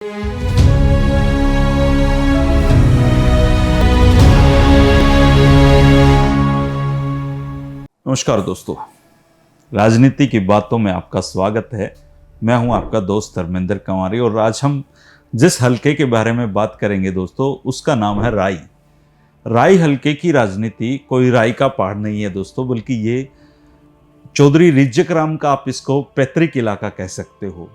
नमस्कार दोस्तों, राजनीति की बातों में आपका स्वागत है। मैं हूं आपका दोस्त धर्मेंद्र कंवारी और आज हम जिस हलके के बारे में बात करेंगे दोस्तों, उसका नाम है राई। राई हलके की राजनीति कोई राई का पहाड़ नहीं है दोस्तों, बल्कि ये चौधरी रिज्जक राम का आप इसको पैतृक इलाका कह सकते हो।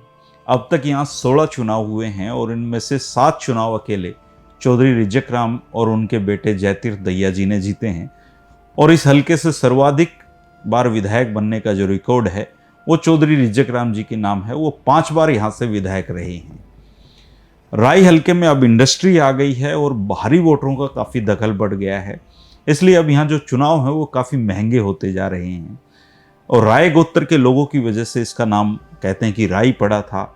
अब तक यहाँ 16 चुनाव हुए हैं और इनमें से 7 चुनाव अकेले चौधरी रिज्जक राम और उनके बेटे जयतीर्थ दहिया जी ने जीते हैं। और इस हलके से सर्वाधिक बार विधायक बनने का जो रिकॉर्ड है वो चौधरी रिज्जक राम जी के नाम है। वो 5 बार यहाँ से विधायक रहे हैं। राई हलके में अब इंडस्ट्री आ गई है और बाहरी वोटरों का काफ़ी दखल बढ़ गया है, इसलिए अब यहाँ जो चुनाव है वो काफ़ी महंगे होते जा रहे हैं। और राय गोत्र के लोगों की वजह से इसका नाम कहते हैं कि राई पड़ा था।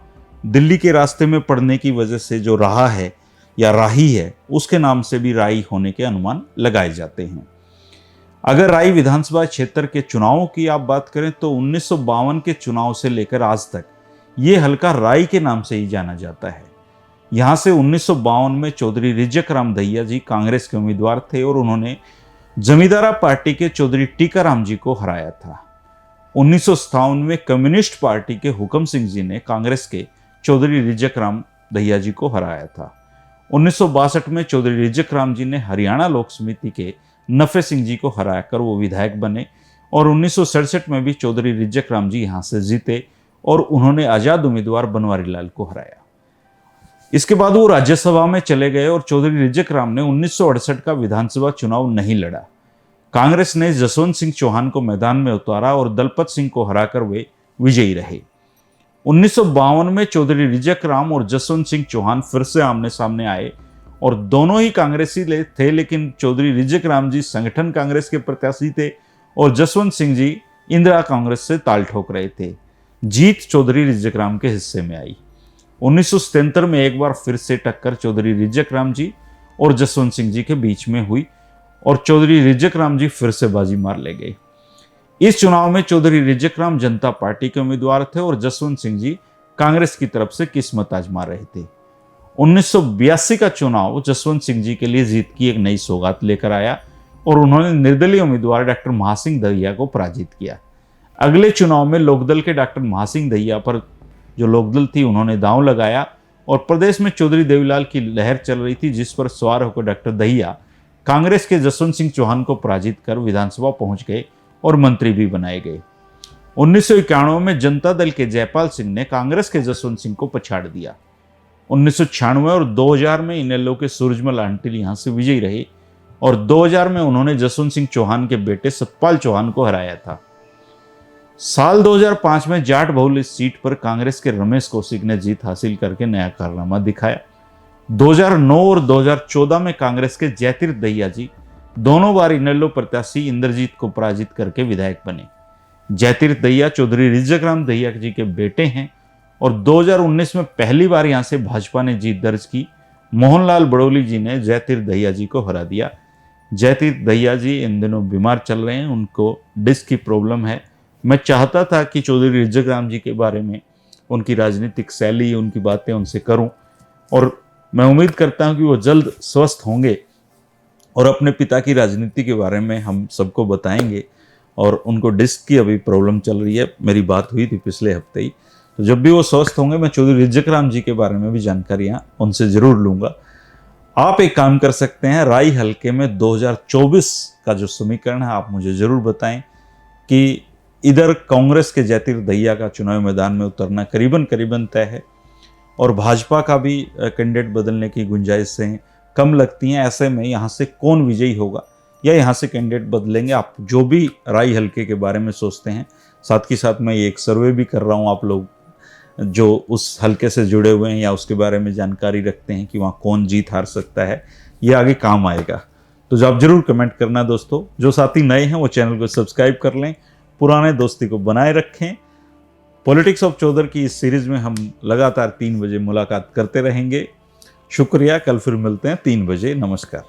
दिल्ली के रास्ते में पड़ने की वजह से जो राह है या राही है, उसके नाम से भी राई होने के अनुमान लगाए जाते हैं। अगर राई विधानसभा क्षेत्र के चुनावों की आप बात करें तो 1952 के चुनाव से लेकर आज तक ये हलका राई के नाम से ही जाना जाता है। यहाँ से 1952 में चौधरी रिज्जक राम दहिया जी कांग्रेस के उम्मीदवार थे और उन्होंने जमींदारा पार्टी के चौधरी टीकाराम जी को हराया था। 1957 में कम्युनिस्ट पार्टी के हुकम सिंह जी ने कांग्रेस के चौधरी रिज्जक राम दहिया जी को हराया था। 1962 में चौधरी रिज्जक राम जी ने हरियाणा लोक समिति के नफे सिंह जी को हराकर वो विधायक बने और 1967 में भी चौधरी रिज्जक राम जी यहाँ से जीते और उन्होंने आजाद उम्मीदवार बनवारी लाल को हराया। इसके बाद वो राज्यसभा में चले गए और चौधरी रिज्जक राम ने 1968 का विधानसभा चुनाव नहीं लड़ा। कांग्रेस ने जसवंत सिंह चौहान को मैदान में उतारा और दलपत सिंह को हराकर वे विजयी रहे। 1952 में चौधरी रिज्जक राम और जसवंत सिंह चौहान फिर से आमने सामने आए और दोनों ही कांग्रेसी थे, लेकिन चौधरी रिज्जक राम जी संगठन कांग्रेस के प्रत्याशी थे और जसवंत सिंह जी इंदिरा कांग्रेस से ताल ठोक रहे थे। जीत चौधरी रिज्जक राम के हिस्से में आई। 1977 में एक बार फिर से टक्कर चौधरी रिज्जक राम जी और जसवंत सिंह जी के बीच में हुई और चौधरी रिज्जक राम जी फिर से बाजी मार ले गए। इस चुनाव में चौधरी रिज्जक राम जनता पार्टी के उम्मीदवार थे और जसवंत सिंह जी कांग्रेस की तरफ से किस्मत आजमा रहे थे। 1982 का चुनाव जसवंत सिंह जी के लिए जीत की एक नई सौगात लेकर आया और उन्होंने निर्दलीय उम्मीदवार डॉक्टर महासिंह दहिया को पराजित किया। अगले चुनाव में लोकदल के डॉक्टर महासिंह दहिया पर जो लोकदल थी उन्होंने दांव लगाया और प्रदेश में चौधरी देवीलाल की लहर चल रही थी, जिस पर सवार होकर डॉक्टर दहिया कांग्रेस के जसवंत सिंह चौहान को पराजित कर विधानसभा पहुंच गए और मंत्री भी बनाए गए। 1991 में जनता दल के जयपाल सिंह ने कांग्रेस के जसवंत सिंह को पछाड़ दिया। 1996 और 2000 में इनेलो के सूरजमल आंटिल यहाँ से विजयी रहे और 2000 में उन्होंने जसवंत सिंह चौहान के बेटे सतपाल चौहान को हराया था। साल 2005 में जाट बहुल इस सीट पर कांग्रेस के रमेश कौशिक ने जीत हासिल करके नया कारनामा दिखाया। 2009 और 2014 में कांग्रेस के जयतीर्थ दहिया जी दोनों बार इनेलो प्रत्याशी इंद्रजीत को पराजित करके विधायक बने। जयतीर्थ दहिया चौधरी रिज्जक राम दहिया जी के बेटे हैं और 2019 में पहली बार यहां से भाजपा ने जीत दर्ज की। मोहनलाल बड़ौली जी ने जयतीर्थ दहिया जी को हरा दिया। जयतीर्थ दहिया जी इन दिनों बीमार चल रहे हैं, उनको डिस्क की प्रॉब्लम है। मैं चाहता था कि चौधरी रिज्जक राम जी के बारे में, उनकी राजनीतिक शैली, उनकी बातें उनसे करूं और मैं उम्मीद करता हूं कि वो जल्द स्वस्थ होंगे और अपने पिता की राजनीति के बारे में हम सबको बताएंगे। और उनको डिस्क की अभी प्रॉब्लम चल रही है, मेरी बात हुई थी पिछले हफ्ते ही, तो जब भी वो स्वस्थ होंगे मैं चौधरी रिज्जक राम जी के बारे में भी जानकारियां उनसे जरूर लूंगा। आप एक काम कर सकते हैं, राई हलके में 2024 का जो समीकरण है आप मुझे जरूर बताएं कि इधर कांग्रेस के जयतीर्थ दहिया का चुनावी मैदान में उतरना करीबन तय है और भाजपा का भी कैंडिडेट बदलने की गुंजाइशें कम लगती हैं। ऐसे में यहाँ से कौन विजयी होगा या यहाँ से कैंडिडेट बदलेंगे, आप जो भी राई हलके के बारे में सोचते हैं, साथ ही साथ मैं एक सर्वे भी कर रहा हूँ। आप लोग जो उस हलके से जुड़े हुए हैं या उसके बारे में जानकारी रखते हैं कि वहाँ कौन जीत हार सकता है, ये आगे काम आएगा। तो आप जरूर कमेंट करना दोस्तों। जो साथी नए हैं वो चैनल को सब्सक्राइब कर लें, पुराने दोस्ती को बनाए रखें। पॉलिटिक्स ऑफ चौधर की इस सीरीज में हम लगातार 3 बजे मुलाकात करते रहेंगे। शुक्रिया, कल फिर मिलते हैं 3 बजे। नमस्कार।